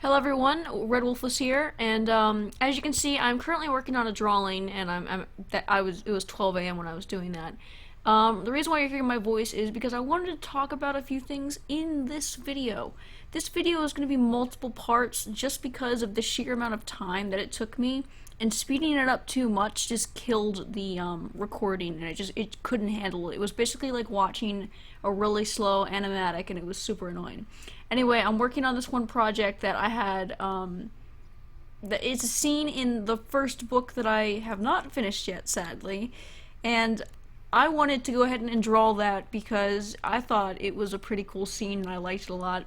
Hello everyone, Red Wolf was here, and as you can see, I'm currently working on a drawing, and it was 12 a.m. when I was doing that. The reason why you're hearing my voice is because I wanted to talk about a few things in this video. This video is going to be multiple parts just because of the sheer amount of time that it took me, and speeding it up too much just killed the recording, and it couldn't handle it. It was basically like watching a really slow animatic, and it was super annoying. Anyway, I'm working on this one project that I had, it's a scene in the first book that I have not finished yet, sadly, and I wanted to go ahead and draw that because I thought it was a pretty cool scene and I liked it a lot.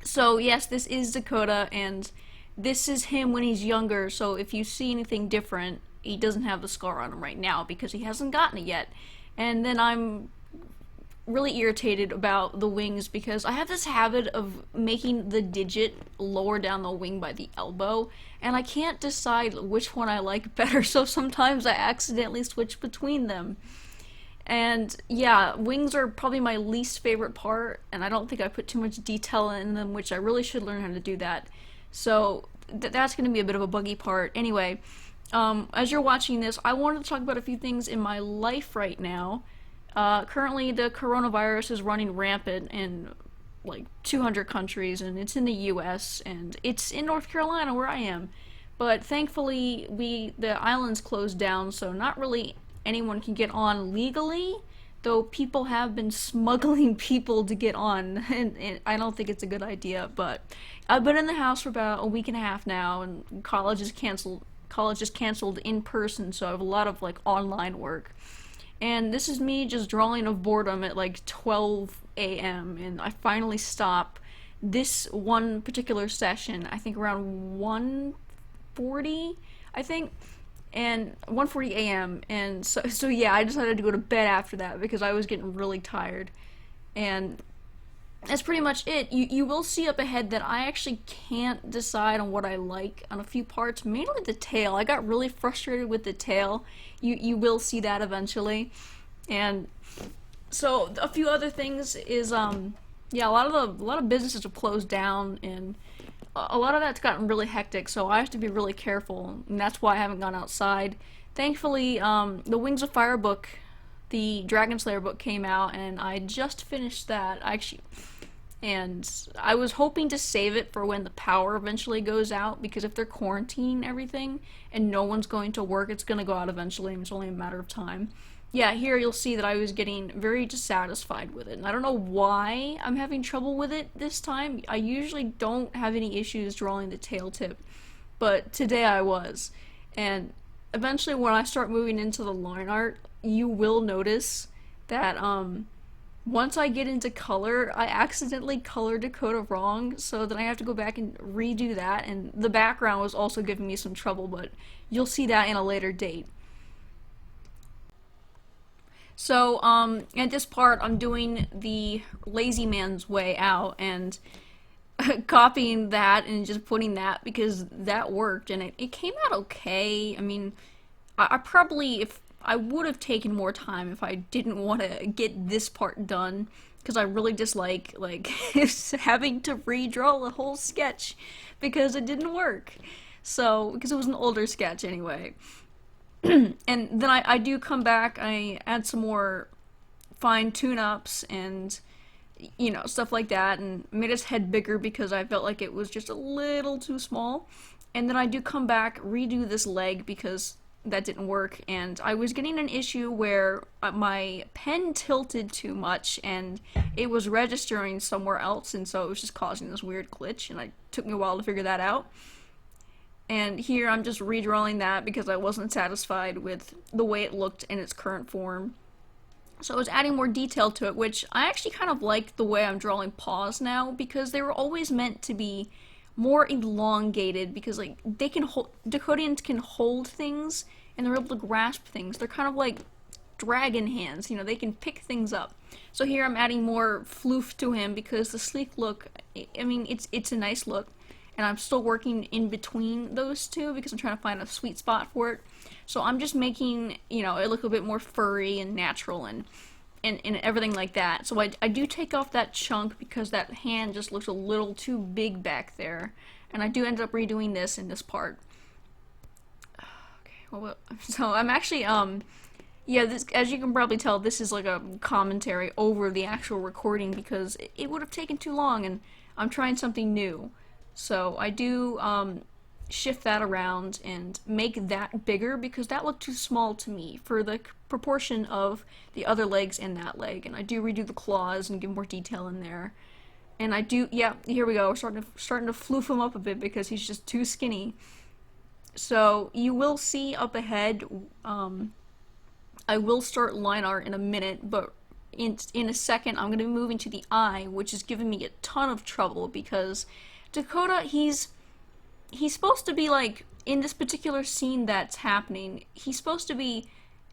So yes, this is Dakota, and this is him when he's younger, so if you see anything different, he doesn't have the scar on him right now because he hasn't gotten it yet. And then I'm really irritated about the wings because I have this habit of making the digit lower down the wing by the elbow, and I can't decide which one I like better, so sometimes I accidentally switch between them. And yeah, wings are probably my least favorite part, and I don't think I put too much detail in them, which I really should learn how to do that. So that's going to be a bit of a buggy part. Anyway, as you're watching this, I wanted to talk about a few things in my life right now. Currently, the coronavirus is running rampant in like 200 countries, and it's in the U.S. and it's in North Carolina where I am. But thankfully, the island's closed down, so not really anyone can get on legally. Though people have been smuggling people to get on, and I don't think it's a good idea. But I've been in the house for about a week and a half now, and college is canceled. College is canceled in person, so I have a lot of like online work. And this is me just drawing of boredom at like 12 a.m. and I finally stop this one particular session, I think around 1:40, I think, and 1:40 a.m. and so yeah, I decided to go to bed after that because I was getting really tired. And that's pretty much it. You will see up ahead that I actually can't decide on what I like on a few parts, mainly the tail. I got really frustrated with the tail. You will see that eventually. And so a few other things is yeah, a lot of businesses have closed down, and a lot of that's gotten really hectic, so I have to be really careful, and that's why I haven't gone outside. Thankfully, the Wings of Fire book, the Dragon Slayer book, came out, and I just finished that, actually. And I was hoping to save it for when the power eventually goes out, because if they're quarantining everything and no one's going to work, it's going to go out eventually, and it's only a matter of time. Yeah, here you'll see that I was getting very dissatisfied with it, and I don't know why I'm having trouble with it this time. I usually don't have any issues drawing the tail tip, but today I was. And eventually when I start moving into the line art, you will notice that once I get into color, I accidentally colored Dakota wrong, so then I have to go back and redo that, and the background was also giving me some trouble, but you'll see that in a later date. So, at this part, I'm doing the lazy man's way out, and copying that and just putting that because that worked, and it came out okay. I mean, I probably, if I would have taken more time if I didn't want to get this part done, because I really dislike like having to redraw the whole sketch because it didn't work. So because it was an older sketch anyway. And then I do come back, I add some more fine tune-ups and stuff like that, and made his head bigger because I felt like it was just a little too small. And then I do come back, redo this leg because that didn't work, and I was getting an issue where my pen tilted too much and it was registering somewhere else, and so it was just causing this weird glitch, and it took me a while to figure that out. And here I'm just redrawing that because I wasn't satisfied with the way it looked in its current form. So I was adding more detail to it, which I actually kind of like the way I'm drawing paws now, because they were always meant to be more elongated, because like they can hold, Dakodians can hold things and they're able to grasp things. They're kind of like dragon hands, they can pick things up. So here I'm adding more floof to him because the sleek look, I mean, it's a nice look, and I'm still working in between those two because I'm trying to find a sweet spot for it. So I'm just making, it look a bit more furry and natural and everything like that. So I do take off that chunk because that hand just looks a little too big back there. and I do end up redoing this in this part. Okay, well, so I'm actually yeah, this, as you can probably tell, this is like a commentary over the actual recording because it would have taken too long, and I'm trying something new. So I do shift that around and make that bigger because that looked too small to me for the proportion of the other legs and that leg. And I do redo the claws and give more detail in there. And I do, yeah, here we go. We're starting to floof him up a bit because he's just too skinny. So you will see up ahead. I will start line art in a minute, but in a second I'm going to be moving to the eye, which is giving me a ton of trouble because Dakota, he's supposed to be like, in this particular scene that's happening, he's supposed to be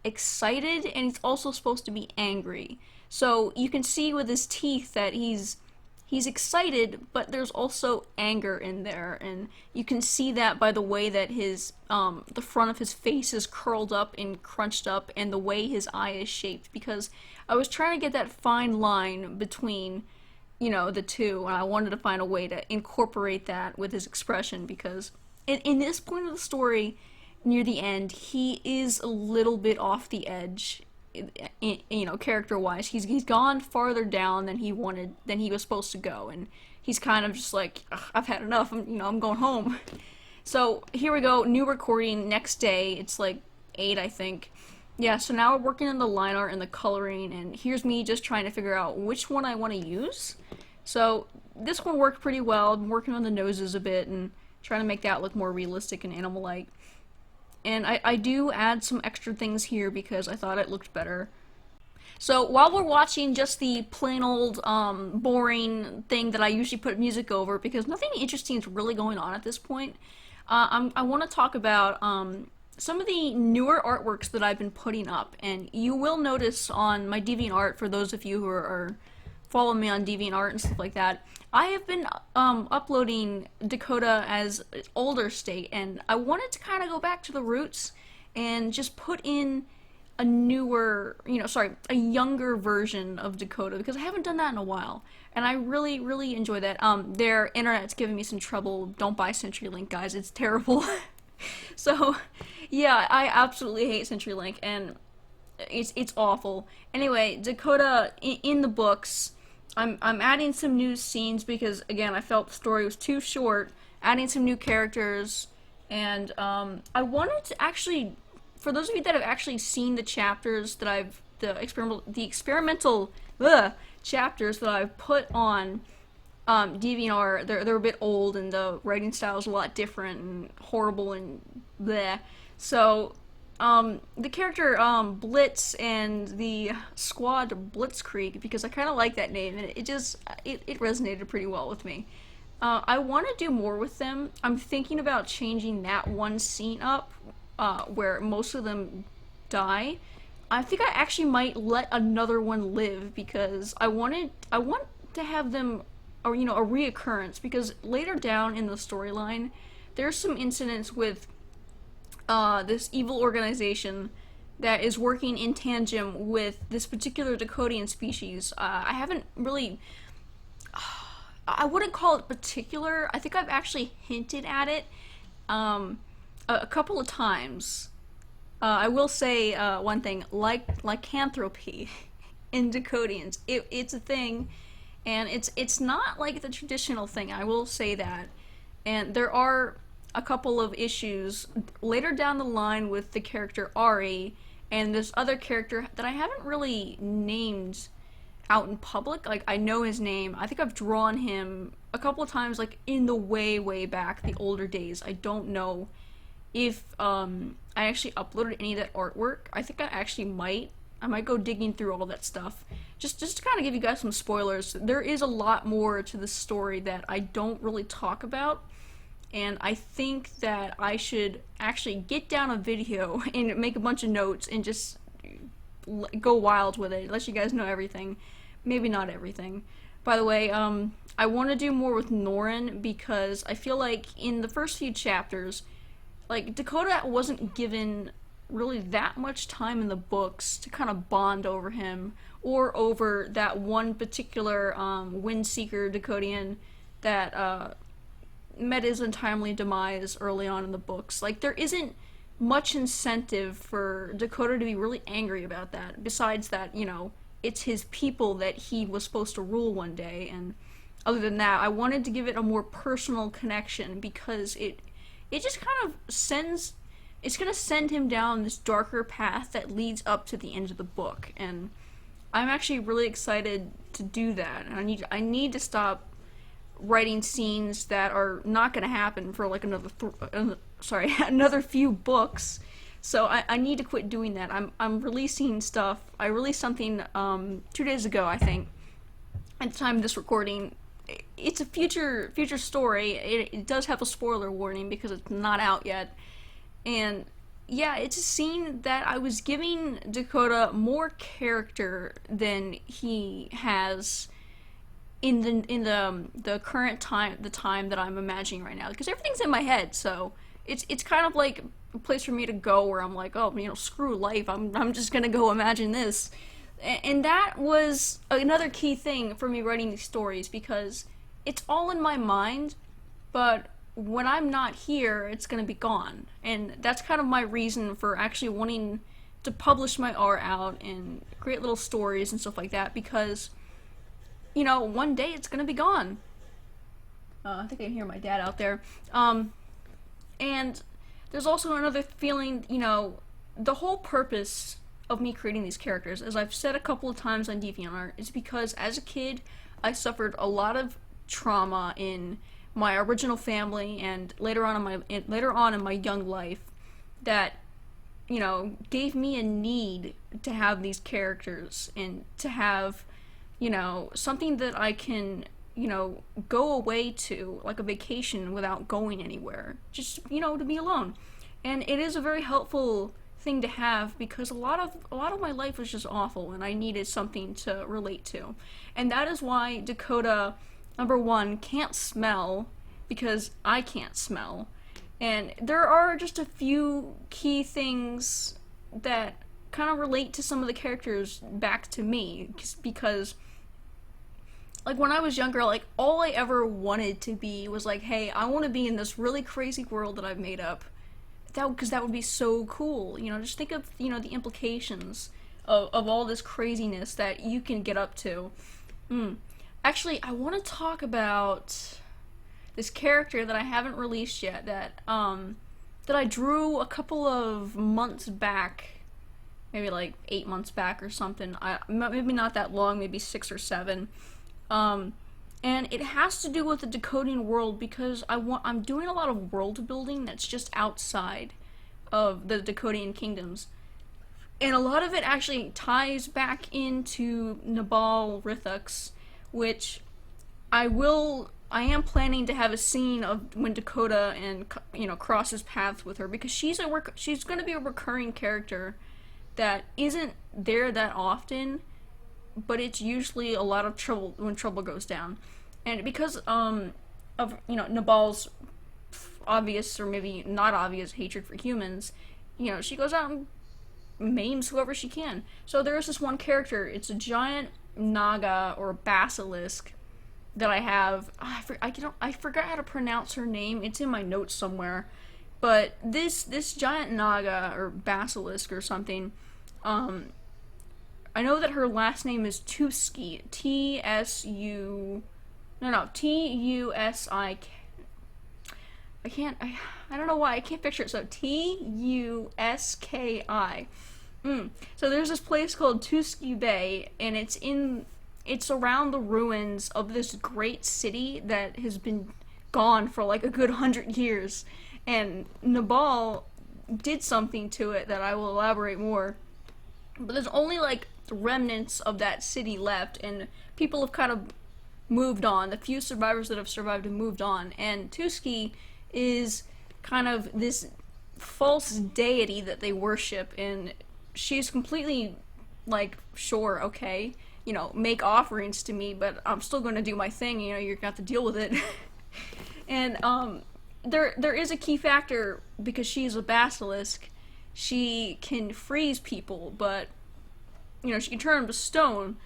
excited and he's also supposed to be angry. So you can see with his teeth that he's excited, but there's also anger in there, and you can see that by the way that his the front of his face is curled up and crunched up, and the way his eye is shaped. Because I was trying to get that fine line between, you know, the two, and I wanted to find a way to incorporate that with his expression. Because in this point of the story, near the end, he is a little bit off the edge. You know, character-wise, he's gone farther down than he was supposed to go, and he's kind of just like, I've had enough. I'm going home. So here we go, new recording next day. It's like 8, I think. Yeah, so now we're working on the line art and the coloring, and here's me just trying to figure out which one I want to use. So this one worked pretty well. I've been working on the noses a bit and trying to make that look more realistic and animal-like. And I do add some extra things here because I thought it looked better. So while we're watching just the plain old boring thing that I usually put music over, because nothing interesting is really going on at this point, I want to talk about some of the newer artworks that I've been putting up. And you will notice on my DeviantArt, for those of you who are following me on DeviantArt and stuff like that, I have been uploading Dakota as older state, and I wanted to kind of go back to the roots and just put in a newer, a younger version of Dakota, because I haven't done that in a while, and I really, really enjoy that. Their internet's giving me some trouble. Don't buy CenturyLink, guys. It's terrible. So, yeah, I absolutely hate CenturyLink, and it's awful. Anyway, Dakota in the books, I'm adding some new scenes because, again, I felt the story was too short, adding some new characters, and I wanted to actually, for those of you that have actually seen the chapters that the experimental chapters that I've put on DeviantArt, they're a bit old and the writing style is a lot different and horrible and bleh. So the character Blitz and the squad Blitzkrieg, because I kind of like that name and it resonated pretty well with me. I want to do more with them. I'm thinking about changing that one scene up where most of them die. I think I actually might let another one live because I want to have them, or a reoccurrence, because later down in the storyline there's some incidents with this evil organization that is working in tandem with this particular Dakodian species. I haven't really, I wouldn't call it particular. I think I've actually hinted at it a couple of times. I will say one thing, lycanthropy in Dakodians. It's a thing, and it's not like the traditional thing, I will say that. And there are a couple of issues later down the line with the character Ari and this other character that I haven't really named out in public. Like, I know his name. I think I've drawn him a couple of times, like in the way back, the older days. I don't know if I actually uploaded any of that artwork. I think I might go digging through all that stuff. Just to kind of give you guys some spoilers, there is a lot more to the story that I don't really talk about. And I think that I should actually get down a video and make a bunch of notes and just go wild with it, let you guys know everything. Maybe not everything. By the way, I want to do more with Norin because I feel like in the first few chapters, like, Dakota wasn't given really that much time in the books to kind of bond over him or over that one particular Windseeker Dakodian that met his untimely demise early on in the books. Like, there isn't much incentive for Dakota to be really angry about that, besides that, it's his people that he was supposed to rule one day. And other than that, I wanted to give it a more personal connection, because it just kind of sends it's going to send him down this darker path that leads up to the end of the book. And I'm actually really excited to do that. And I need to stop writing scenes that are not going to happen for like another few books. So I need to quit doing that. I'm releasing stuff. I released something 2 days ago, I think. At the time of this recording, it's a future story. It does have a spoiler warning because it's not out yet. And yeah, it's a scene that I was giving Dakota more character than he has in the current time, the time that I'm imagining right now, because everything's in my head. So it's kind of like a place for me to go where I'm like, oh, screw life. I'm just gonna go imagine this. And that was another key thing for me writing these stories, because it's all in my mind, but when I'm not here, it's going to be gone. And that's kind of my reason for actually wanting to publish my art out and create little stories and stuff like that, because, one day it's going to be gone. I think I can hear my dad out there. And there's also another feeling, the whole purpose of me creating these characters, as I've said a couple of times on DeviantArt, is because as a kid, I suffered a lot of trauma in my original family, and later on in my young life, that gave me a need to have these characters and to have something that I can go away to, like a vacation, without going anywhere, just to be alone. And it is a very helpful thing to have, because a lot of my life was just awful and I needed something to relate to. And that is why Dakota, number one, can't smell, because I can't smell. And there are just a few key things that kind of relate to some of the characters back to me, because like when I was younger, like all I ever wanted to be was like, hey, I want to be in this really crazy world that I've made up. Because that would be so cool. Just think of the implications of all this craziness that you can get up to. Actually, I want to talk about this character that I haven't released yet, that I drew a couple of months back, maybe like 8 months back or something. Maybe not that long, maybe 6 or 7. And it has to do with the decoding world, because I'm doing a lot of world building that's just outside of the Decodian kingdoms. And a lot of it actually ties back into Nabal Rithux, which I am planning to have a scene of when Dakota and crosses paths with her, because she's going to be a recurring character that isn't there that often, but it's usually a lot of trouble when trouble goes down. And because of Nabal's obvious, or maybe not obvious, hatred for humans, she goes out and maims whoever she can. So there's this one character. It's a giant naga or basilisk that I have. I forgot how to pronounce her name. It's in my notes somewhere. But this giant naga or basilisk or something, I know that her last name is Tuski. T-U-S-I-K. I don't know why I can't picture it. So T-U-S-K-I. So there's this place called Tuski Bay, and it's around the ruins of this great city that has been gone for like a good 100 years. And Nabal did something to it that I will elaborate more. But there's only like remnants of that city left, and people have kind of moved on. The few survivors that have survived have moved on, and Tuski is kind of this false deity that they worship, and she's completely like, sure, okay, make offerings to me, but I'm still going to do my thing, you're going to have to deal with it. And there is a key factor, because she's a basilisk. She can freeze people, but she can turn them to stone.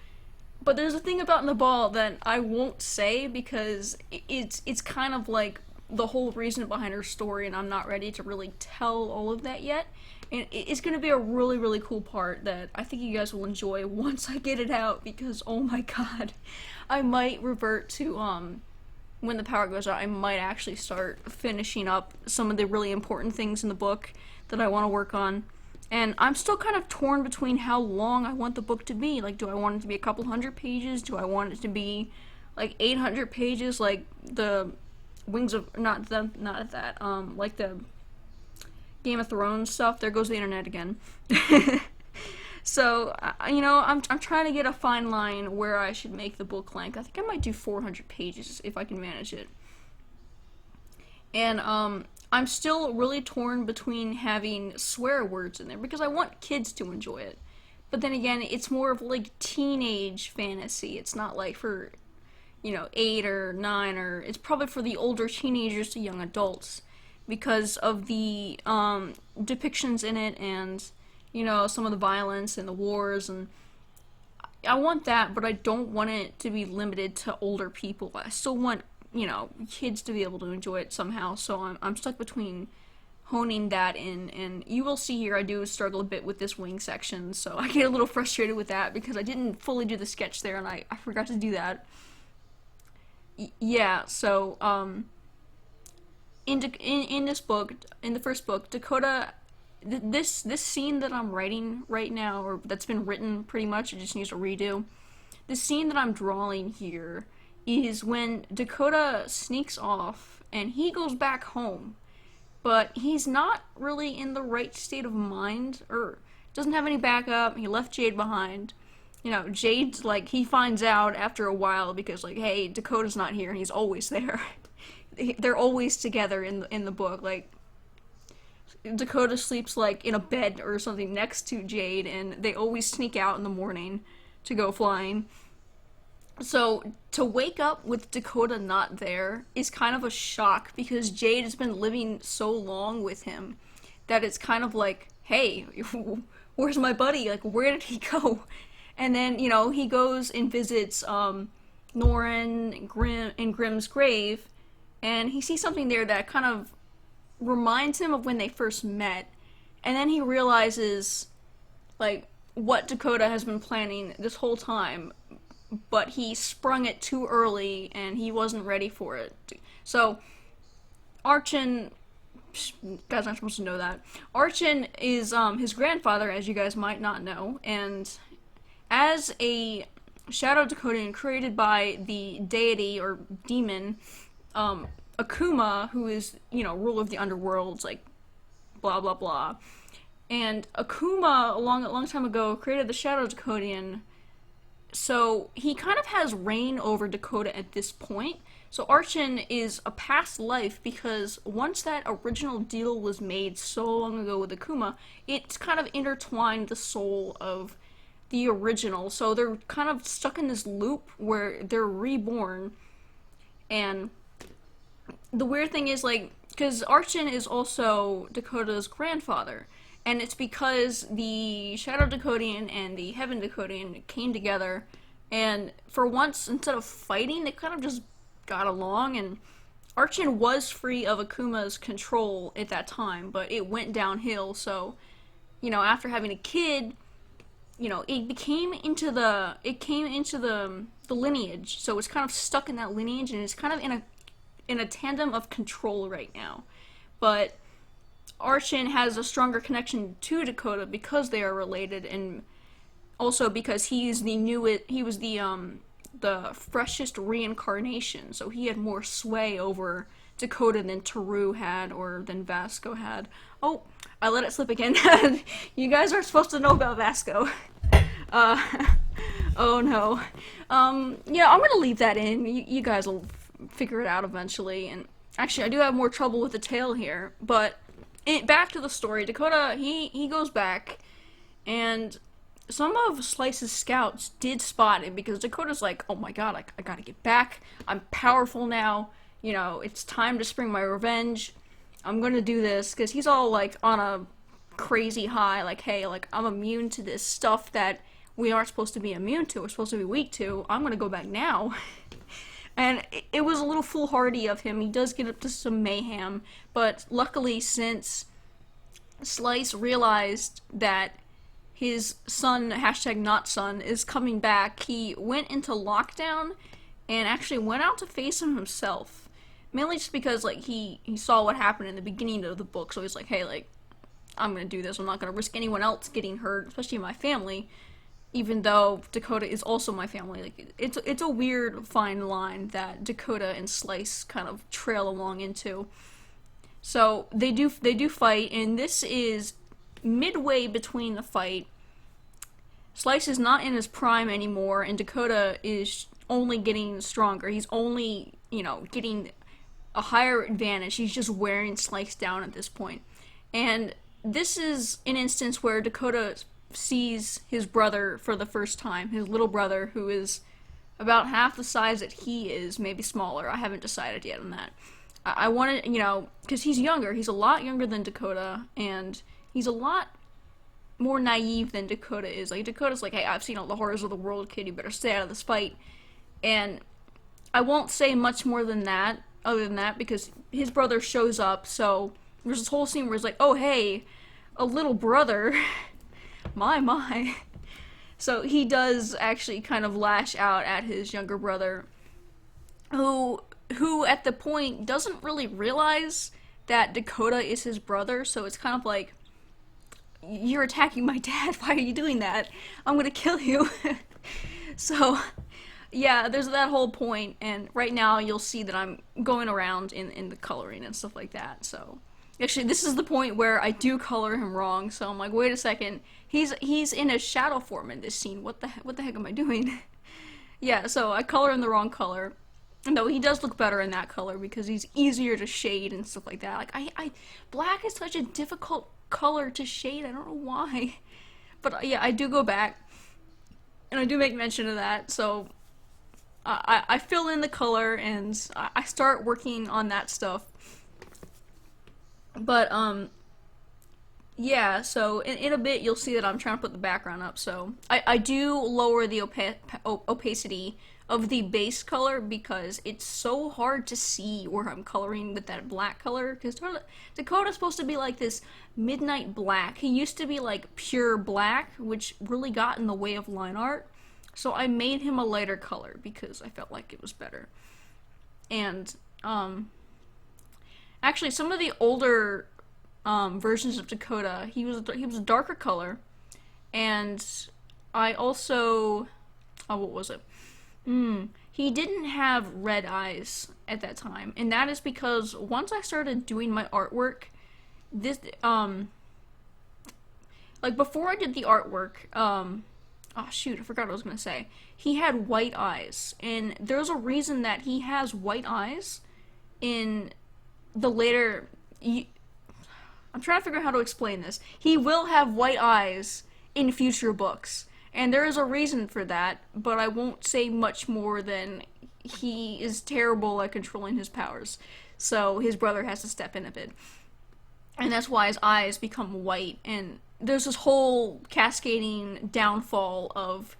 But there's a thing about Nabal that I won't say, because it's kind of like the whole reason behind her story, and I'm not ready to really tell all of that yet. And it's going to be a really, really cool part that I think you guys will enjoy once I get it out, because oh my god, I might revert to, when the power goes out, I might actually start finishing up some of the really important things in the book that I want to work on. And I'm still kind of torn between how long I want the book to be. Like, do I want it to be a couple hundred pages? Do I want it to be like 800 pages, like the Wings of, not that, like the Game of Thrones stuff? There goes the internet again. So, I'm trying to get a fine line where I should make the book length. I think I might do 400 pages if I can manage it. And, I'm still really torn between having swear words in there, because I want kids to enjoy it. But then again, it's more of like teenage fantasy. It's not like for, 8 or 9, or it's probably for the older teenagers to young adults, because of the depictions in it, and some of the violence and the wars, and I want that, but I don't want it to be limited to older people. I still want kids to be able to enjoy it somehow. So I'm stuck between honing that in, and you will see here I do struggle a bit with this wing section, so I get a little frustrated with that because I didn't fully do the sketch there, and I forgot to do that. Yeah, so in this book, in the first book, Dakota, this scene that I'm writing right now, or that's been written pretty much, it just needs a redo. The scene that I'm drawing here is when Dakota sneaks off and he goes back home, but he's not really in the right state of mind, or doesn't have any backup. He left Jade behind. Jade's like, he finds out after a while, because like, hey, Dakota's not here, and he's always there. They're always together in the book. Like, Dakota sleeps like in a bed or something next to Jade, and they always sneak out in the morning to go flying. So to wake up with Dakota not there is kind of a shock, because Jade has been living so long with him that it's kind of like, hey, where's my buddy? Like, where did he go? And then, he goes and visits Norrin in Grimm's grave, and he sees something there that kind of reminds him of when they first met. And then he realizes, like, what Dakota has been planning this whole time, but he sprung it too early, and he wasn't ready for it. So, Archon, you guys aren't supposed to know that. Archon is his grandfather, as you guys might not know, and as a Shadow Dakotanian created by the deity or demon, Akuma, who is, ruler of the underworlds, like, blah blah blah. And Akuma, a long time ago, created the Shadow Dakotanian, so he kind of has reign over Dakota at this point. So Archon is a past life, because once that original deal was made so long ago with Akuma, it's kind of intertwined the soul of the original. So they're kind of stuck in this loop where they're reborn. And the weird thing is, like, because Archon is also Dakota's grandfather, and it's because the Shadow Dakotanian and the Heaven Dakotanian came together, and for once, instead of fighting, they kind of just got along. And Archon was free of Akuma's control at that time, but it went downhill. So, after having a kid, it came into the lineage, so it's kind of stuck in that lineage, and it's kind of in a tandem of control right now. But Archon has a stronger connection to Dakota because they are related, and also because he was the freshest reincarnation, so he had more sway over Dakota than Taru had, or than Vasco had. Oh, I let it slip again. You guys aren't supposed to know about Vasco. Oh no. Yeah, I'm gonna leave that in. You guys will figure it out eventually. And actually, I do have more trouble with the tail here, but back to the story. Dakota, he goes back, and some of Slice's scouts did spot him, because Dakota's like, oh my god, I gotta get back. I'm powerful now. It's time to spring my revenge. I'm gonna do this, because he's all like on a crazy high, like, hey, like, I'm immune to this stuff that we aren't supposed to be immune to, we're supposed to be weak to. I'm gonna go back now. And it was a little foolhardy of him. He does get up to some mayhem, but luckily, since Slice realized that his son, hashtag not son, is coming back, he went into lockdown and actually went out to face him himself. Mainly just because, like, he saw what happened in the beginning of the book, so he's like, hey, like, I'm gonna do this. I'm not gonna risk anyone else getting hurt, especially my family, even though Dakota is also my family. Like, it's a weird fine line that Dakota and Slice kind of trail along into. So they do fight, and this is midway between the fight. Slice is not in his prime anymore, and Dakota is only getting stronger. He's only, getting a higher advantage. He's just wearing Slice down at this point. And this is an instance where Dakota sees his brother for the first time, his little brother, who is about half the size that he is, maybe smaller. I haven't decided yet on that. I wanted, because he's younger. He's a lot younger than Dakota, and he's a lot more naive than Dakota is. Like, Dakota's like, hey, I've seen all the horrors of the world, kid, you better stay out of this fight. And I won't say much more than that, other than that, because his brother shows up, so there's this whole scene where he's like, oh, hey, a little brother. my. So he does actually kind of lash out at his younger brother, who at the point doesn't really realize that Dakota is his brother, so it's kind of like, you're attacking my dad, why are you doing that? I'm gonna kill you. So, yeah, there's that whole point, and right now you'll see that I'm going around in the coloring and stuff like that, so. Actually, this is the point where I do color him wrong, so I'm like, wait a second, he's in a shadow form in this scene, what the heck am I doing? Yeah, so I color in the wrong color. No, he does look better in that color because he's easier to shade and stuff like that. Like, I black is such a difficult color to shade, I don't know why. But yeah, I do go back, and I do make mention of that, so I fill in the color, and I start working on that stuff. But, yeah, so in a bit you'll see that I'm trying to put the background up, so I do lower the opacity of the base color because it's so hard to see where I'm coloring with that black color, because Dakota's supposed to be like this midnight black. He used to be like pure black, which really got in the way of line art, so I made him a lighter color because I felt like it was better. And, actually, some of the older versions of Dakota, he was a darker color, and I also, what was it? He didn't have red eyes at that time, and that is because once I started doing my artwork, this, like before I did the artwork, oh shoot, I forgot what I was gonna say. He had white eyes, and there's a reason that he has white eyes in the later, I'm trying to figure out how to explain this. He will have white eyes in future books, and there is a reason for that, but I won't say much more than he is terrible at controlling his powers, so his brother has to step in a bit. And that's why his eyes become white, and there's this whole cascading downfall of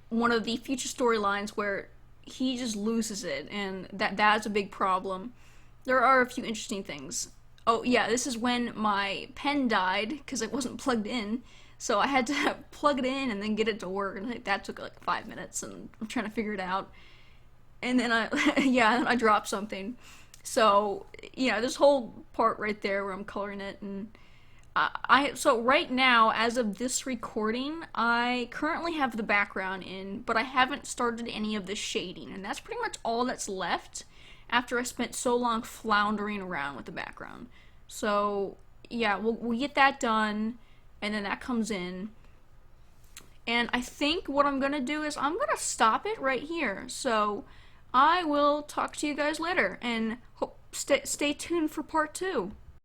one of the future storylines where he just loses it, and that's a big problem. There are a few interesting things. Oh yeah, this is when my pen died because it wasn't plugged in, so I had to plug it in and then get it to work, and that took like 5 minutes, and I'm trying to figure it out. And then I dropped something. So yeah, this whole part right there where I'm coloring it, and so right now, as of this recording, I currently have the background in, but I haven't started any of the shading, and that's pretty much all that's left after I spent so long floundering around with the background. So yeah, we'll get that done, and then that comes in. And I think what I'm gonna do is I'm gonna stop it right here. So I will talk to you guys later, and stay tuned for part 2.